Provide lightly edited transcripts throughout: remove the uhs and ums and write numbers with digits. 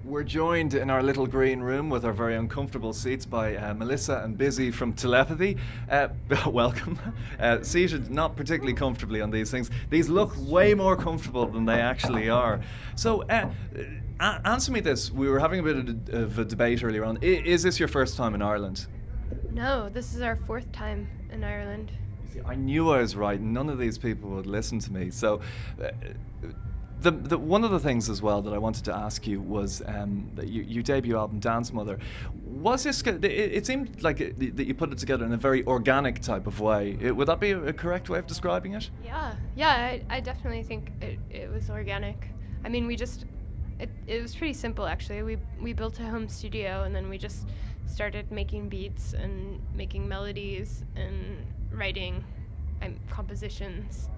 We're joined in our little green room with our very uncomfortable seats by Melissa and Busy from Telepathe. Welcome. Seated not particularly comfortably on these things. These look way more comfortable than they actually are. So, answer me this. We were having a bit of a debate earlier on. Is this your first time in Ireland? No, this is our fourth time in Ireland. See, I knew I was right. None of these people would listen to me. So, one of the things as well that I wanted to ask you was your debut album, Dance Mother. Was this? It seemed like that you put it together in a very organic type of way. Would that be a correct way of describing it? Yeah. I definitely think it was organic. I mean, it was pretty simple actually. We built a home studio and then we just started making beats and making melodies and writing compositions,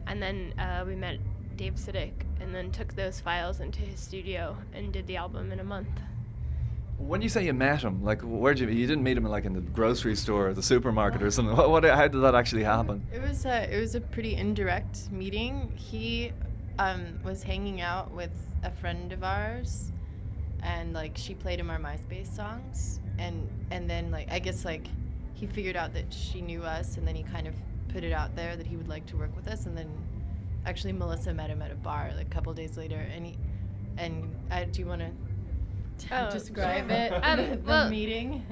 and then we met Dave Siddick and then took those files into his studio and did the album in a month. When you say you met him, like, where'd you didn't meet him like in the grocery store or the supermarket or something? How did that actually happen? It was a pretty indirect meeting. He was hanging out with a friend of ours, and like she played him our MySpace songs, and then like I guess like he figured out that she knew us, and then he kind of put it out there that he would like to work with us, and then actually Melissa met him at a bar like a couple days later, do you want to describe it? The meeting.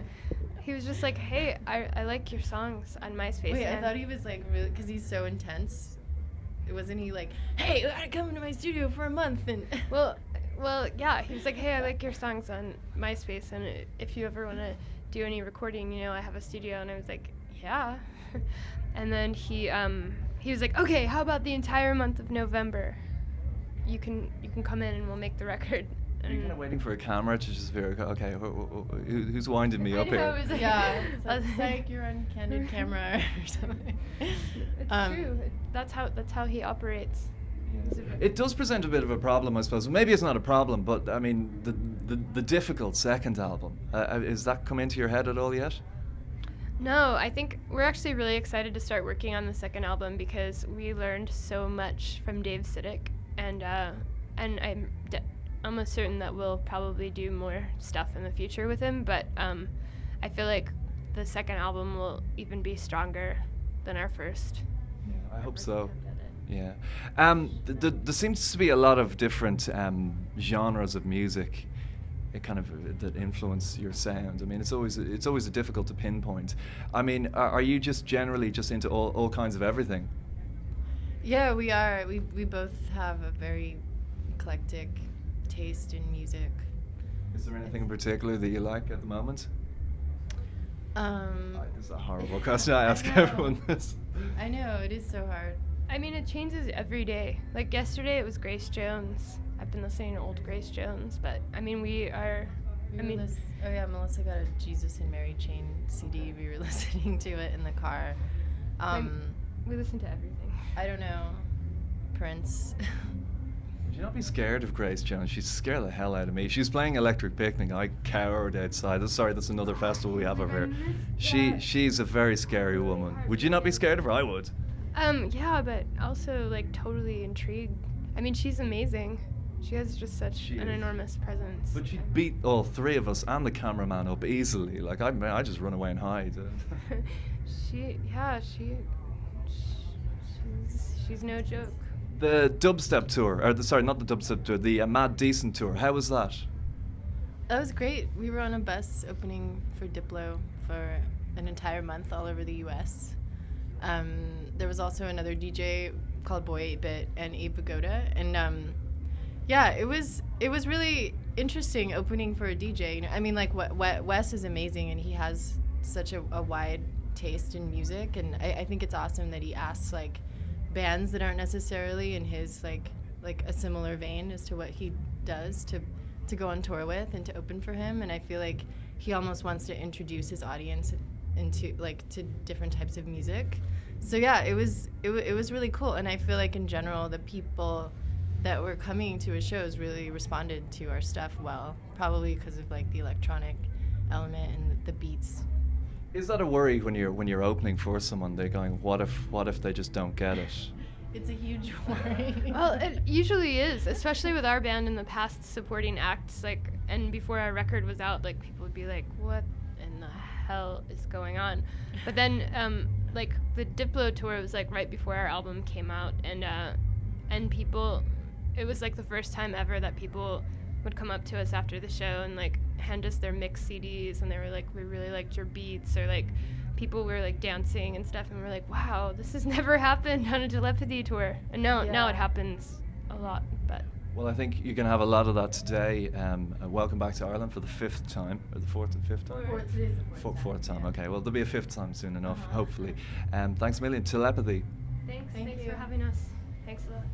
He was just like, hey, I like your songs on MySpace. Wait, I thought he was like really, because he's so intense. Wasn't he like, hey, you gotta come into my studio for a month? And well, yeah, he was like, hey, I like your songs on MySpace, and if you ever want to do any recording, I have a studio. And I was like, yeah. And then he was like, okay, how about the entire month of November? You can come in and we'll make the record. Are you kind of waiting for a camera to just be okay? Who's winding me up here? It was yeah, it's like you're on candid camera or something. It's true. That's how he operates. It does present a bit of a problem, I suppose. Maybe it's not a problem, but I mean, the difficult second album. Has that come into your head at all yet? No, I think we're actually really excited to start working on the second album because we learned so much from Dave Siddick, and I'm almost certain that we'll probably do more stuff in the future with him. But I feel like the second album will even be stronger than our first. Yeah, I hope so. Yeah. There seems to be a lot of different genres of music. That influence your sound. I mean, it's always difficult to pinpoint. I mean, are you just generally just into all kinds of everything? Yeah, we are. We both have a very eclectic taste in music. Is there anything in particular that you like at the moment? This is a horrible question. I ask everyone this. I know, it is so hard. I mean, it changes every day. Like yesterday, it was Grace Jones. I've been listening to old Grace Jones, but I mean, Melissa got a Jesus and Mary Chain CD. We were listening to it in the car. We listen to everything. I don't know. Prince. Would you not be scared of Grace Jones? She'd scare the hell out of me. She's playing Electric Picnic. I cowered outside. Sorry, that's another festival we have over here. She's a very scary woman. Would you not be scared of her? I would. Yeah, but also like totally intrigued. I mean, she's amazing. She has just such an enormous presence. But she'd beat all three of us and the cameraman up easily. Like I just run away and hide. She's no joke. The dubstep tour, not the dubstep tour, the Mad Decent tour. How was that? That was great. We were on a bus opening for Diplo for an entire month all over the U.S. There was also another DJ called Boy 8-Bit and Abe Vigoda, and it was really interesting opening for a DJ. I mean, like Wes is amazing, and he has such a wide taste in music, and I think it's awesome that he asks like bands that aren't necessarily in his like a similar vein as to what he does to go on tour with and to open for him. And I feel like he almost wants to introduce his audience into to different types of music. So yeah, it was really cool, and I feel like in general the people that were coming to his shows really responded to our stuff well, probably because of like the electronic element and the beats. Is that a worry when you're opening for someone? They're going, what if they just don't get it? It's a huge worry. Well, it usually is, especially with our band in the past supporting acts, like, and before our record was out, like, people would be like, what in the hell is going on? But then, like, the Diplo tour was, like, right before our album came out, and people, it was, like, the first time ever that people would come up to us after the show and, like, hand us their mix CDs, and they were like, we really liked your beats, or, like, people were like dancing and stuff, and we're like, wow, this has never happened on a Telepathe tour. And now it happens a lot. But Well, I think you can have a lot of that today. Welcome back to Ireland for the 5th time, or the 4th and 5th time? Fourth time, okay. Well, there'll be a 5th time soon enough, hopefully. Thanks a million. Telepathe. thanks Thank for you. having us. Thanks a lot.